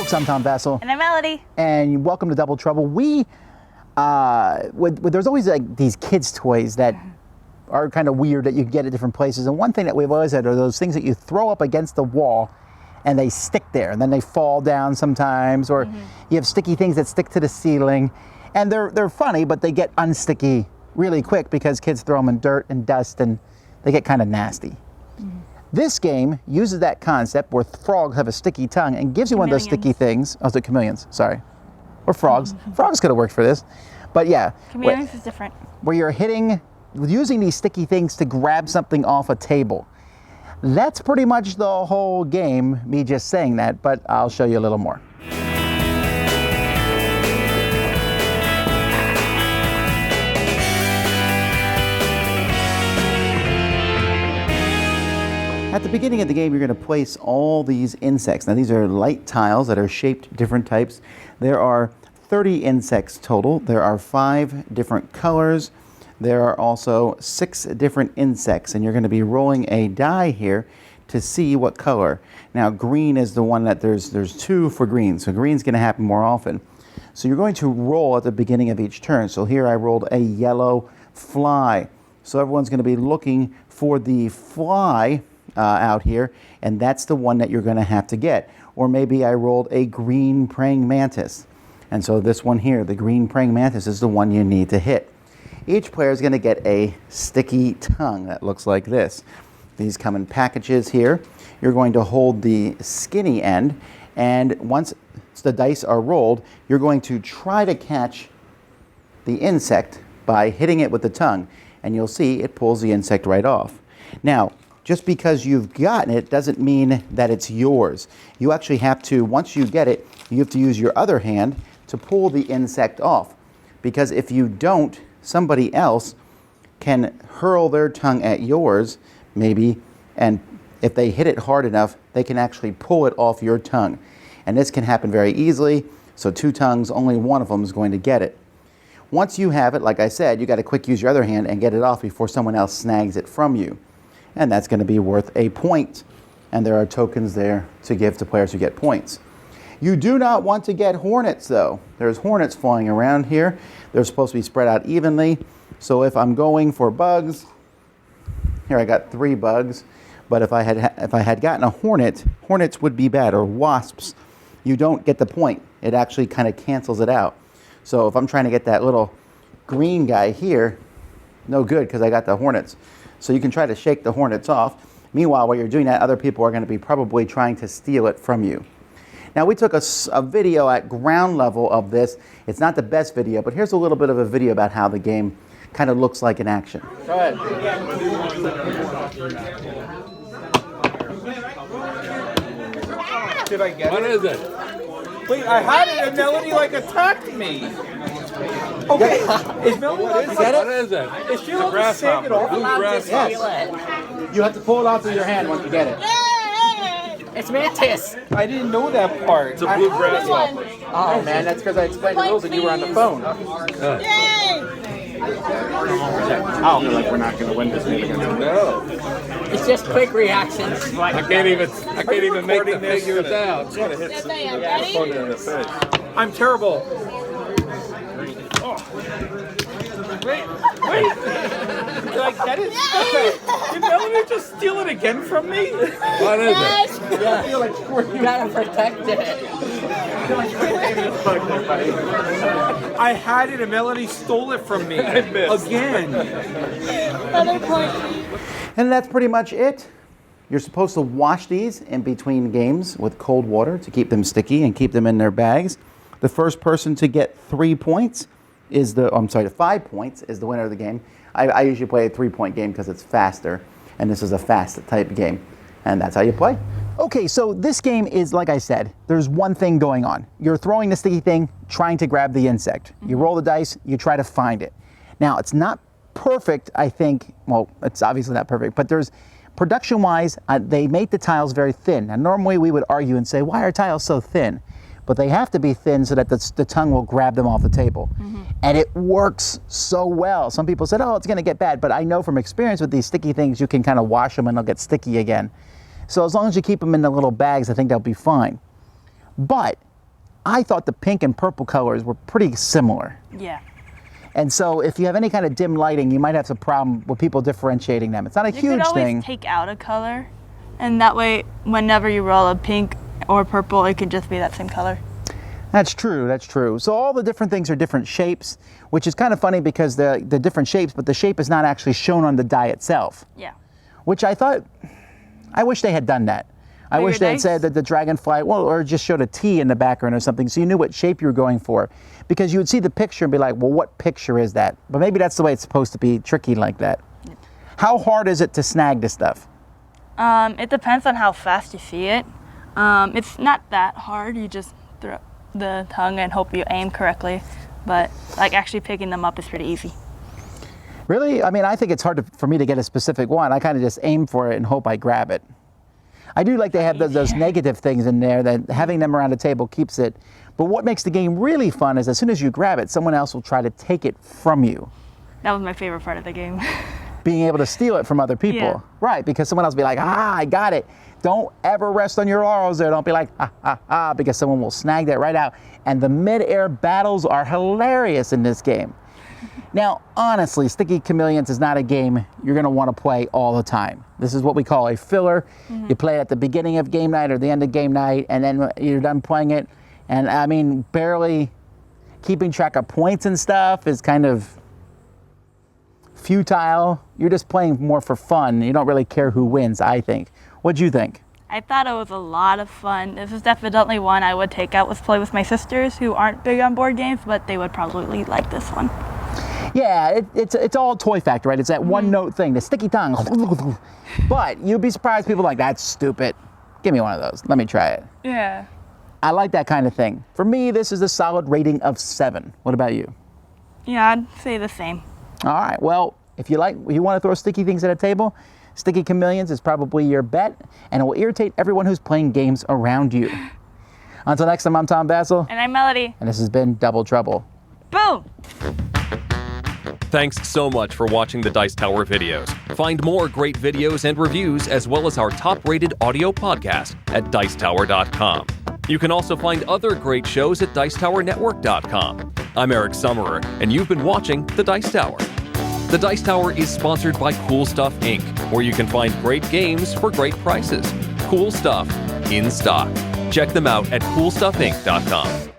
folks, I'm Tom Vessel. And I'm Melody. And welcome to Double Trouble. There's always like these kids' toys that are kind of weird that you can get at different places. And one thing that we've always had are those things that you throw up against the wall and they stick there and then they fall down sometimes. Or you have sticky things that stick to the ceiling. And they're funny, but they get unsticky really quick because kids throw them in dirt and dust and they get kind of nasty. This game uses that concept where frogs have a sticky tongue and gives you one of those sticky things. Oh, the chameleons, sorry. Or frogs. Frogs could have worked for this. But yeah. Chameleons is different. Where you're using these sticky things to grab something off a table. That's pretty much the whole game, me just saying that, but I'll show you a little more. At the beginning of the game, you're going to place all these insects. Now, these are light tiles that are shaped different types. There are 30 insects total. There are 5 different colors. There are also 6 different insects, and you're going to be rolling a die here to see what color. Now, green is the one that there's 2 for green, so green's going to happen more often. So you're going to roll at the beginning of each turn. So here I rolled a yellow fly. So everyone's going to be looking for the fly out here, and that's the one that you're going to have to get. Or maybe I rolled a green praying mantis, and so this one here, the green praying mantis, is the one you need to hit. Each player is going to get a sticky tongue that looks like this. These come in packages here. You're going to hold the skinny end, and once the dice are rolled, you're going to try to catch the insect by hitting it with the tongue, and you'll see it pulls the insect right off. Now, just because you've gotten it doesn't mean that it's yours. You actually have to, once you get it, you have to use your other hand to pull the insect off. Because if you don't, somebody else can hurl their tongue at yours, maybe, and if they hit it hard enough, they can actually pull it off your tongue. And this can happen very easily, so 2 tongues, only one of them is going to get it. Once you have it, like I said, you got to quick use your other hand and get it off before someone else snags it from you. And that's going to be worth a point. And there are tokens there to give to players who get points. You do not want to get hornets, though. There's hornets flying around here. They're supposed to be spread out evenly. So if I'm going for bugs, here I got 3 bugs. But if I had gotten a hornet, hornets would be bad, or wasps. You don't get the point. It actually kind of cancels it out. So if I'm trying to get that little green guy here, no good because I got the hornets. So you can try to shake the hornets off. Meanwhile, while you're doing that, other people are going to be probably trying to steal it from you. Now, we took a video at ground level of this. It's not the best video, but here's a little bit of a video about how the game kind of looks like in action. Go ahead. Did I get it? What is it? Wait, I had it and Melody attacked me. Okay, is Melody What is it? Is she allowed to shake it off? Yes. You have to pull it off with your hand once you get it. It's mantis. I didn't know that part. It's a blue grasshopper. Oh man, that's because I explained the rules and you were on the phone. I feel like we're not going to win this game against them. No. It's just quick reactions. I can't even make the figures out. I'm terrible. Wait. Did I get it? Okay. Did Melody just steal it again from me? What is it? Yeah. You gotta protect it. I had it and Melody stole it from me. Again. Another point. And that's pretty much it. You're supposed to wash these in between games with cold water to keep them sticky and keep them in their bags. The first person to get 3 points is the 5 points is the winner of the game. I usually play a 3-point game because it's faster, and this is a fast type game, and that's how you play. Okay, so this game is, like I said, there's one thing going on. You're throwing the sticky thing, trying to grab the insect. You roll the dice, you try to find it. Now, it's not perfect, I think. Well, it's obviously not perfect, but there's, production-wise, they make the tiles very thin. And normally we would argue and say, why are tiles so thin? But they have to be thin so that the tongue will grab them off the table. And it works so well. Some people said, oh, it's going to get bad. But I know from experience with these sticky things, you can kind of wash them and they'll get sticky again. So as long as you keep them in the little bags, I think they'll be fine. But I thought the pink and purple colors were pretty similar. Yeah. And so if you have any kind of dim lighting, you might have some problem with people differentiating them. It's not a You huge could always thing. take out a color, and that way, whenever you roll a pink or purple, it can just be that same color. That's true, that's true. So all the different things are different shapes, which is kind of funny because the different shapes, but the shape is not actually shown on the die itself. Yeah. Which I wish they had done that. I wish they had said that the dragonfly, well, or just showed a T in the background or something so you knew what shape you were going for. Because you would see the picture and be like, well, what picture is that? But maybe that's the way it's supposed to be, tricky like that. How hard is it to snag this stuff? It depends on how fast you see it. It's not that hard. You just throw the tongue and hope you aim correctly. But like actually picking them up is pretty easy. Really? I mean, I think it's hard for me to get a specific one. I kind of just aim for it and hope I grab it. I do like they have those negative things in there, that having them around the table keeps it. But what makes the game really fun is as soon as you grab it, someone else will try to take it from you. That was my favorite part of the game. Being able to steal it from other people. Yeah. Right, because someone else will be like, I got it. Don't ever rest on your laurels there. Don't be like, because someone will snag that right out. And the mid-air battles are hilarious in this game. Now, honestly, Sticky Chameleons is not a game you're going to want to play all the time. This is what we call a filler. You play it at the beginning of game night or the end of game night, and then you're done playing it. And I mean, barely keeping track of points and stuff is kind of futile. You're just playing more for fun. You don't really care who wins, I think. What'd you think? I thought it was a lot of fun. This is definitely one I would take out with play with my sisters who aren't big on board games, but they would probably like this one. Yeah, it's all toy factor, right? It's that one note thing, the sticky tongue. But you'd be surprised people are like, that's stupid. Give me one of those. Let me try it. Yeah. I like that kind of thing. For me, this is a solid rating of 7. What about you? Yeah, I'd say the same. All right, well, if you want to throw sticky things at a table, Sticky Chameleons is probably your bet, and it will irritate everyone who's playing games around you. Until next time, I'm Tom Basil, And I'm Melody. and this has been Double Trouble. Boom! Thanks so much for watching the Dice Tower videos. Find more great videos and reviews, as well as our top-rated audio podcast at Dicetower.com. You can also find other great shows at DicetowerNetwork.com. I'm Eric Summerer, and you've been watching The Dice Tower. The Dice Tower is sponsored by Cool Stuff Inc., where you can find great games for great prices. Cool stuff in stock. Check them out at CoolStuffInc.com.